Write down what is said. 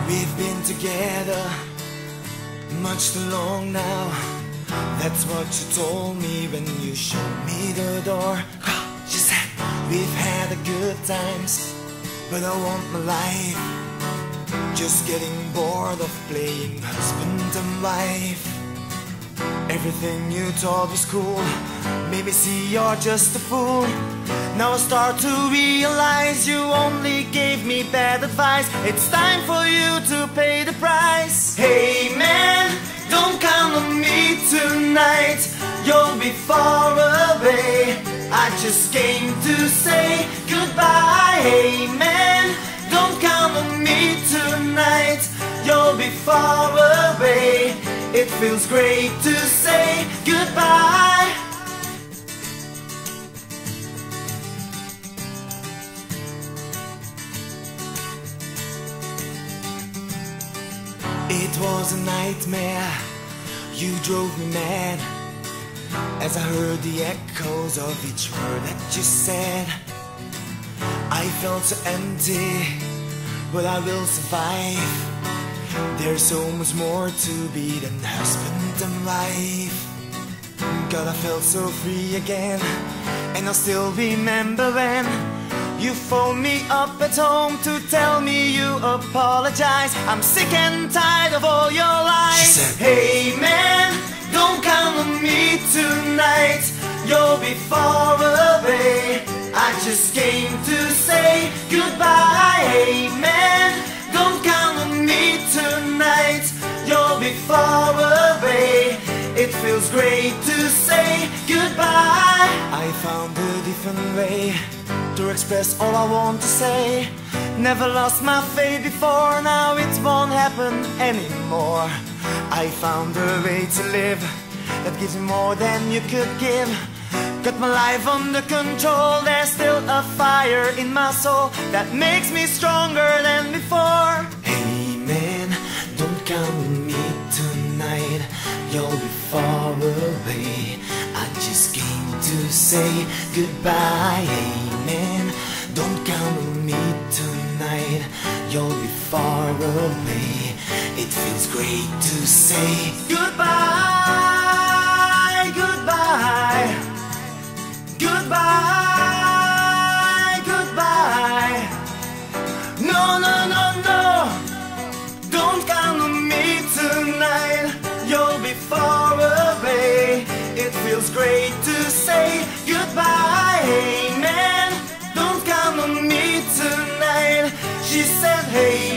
We've been together much too long now. That's what you told me when you showed me the door. She said, we've had a good times, but I want my life. Just getting bored of playing husband and wife. Everything you taught was cool, made me see you're just a fool. Now I start to realize you only gave me bad advice. It's time for you to pay the price. Hey man, don't count on me tonight, you'll be far away. I just came to say goodbye. Hey man, don't count on me tonight, you'll be far away. It feels great to say goodbye. It was a nightmare, you drove me mad, as I heard the echoes of each word that you said. I felt so empty, but I will survive. There's so much more to be than husband and wife. God, I felt so free again, and I still remember when you phoned me up at home to tell me you apologize. I'm sick and tired of all your lies. She said, hey man, don't count on me tonight, you'll be far away. I just came to say goodbye. Hey man, don't count on me tonight, you'll be far away. It feels great to say goodbye. I found a different way to express all I want to say. Never lost my faith before, now it won't happen anymore. I found a way to live that gives me more than you could give. Got my life under control, there's still a fire in my soul that makes me stronger than before. Hey man, don't count on me tonight, you'll be far away. I just came to say goodbye. Hey man, don't count on me tonight, you'll be far away. It feels great to say goodbye, goodbye, goodbye, goodbye. No, no, no, no, don't count on me tonight, you'll be far away. It feels great to say goodbye. Hey man, don't count on me tonight. She said, hey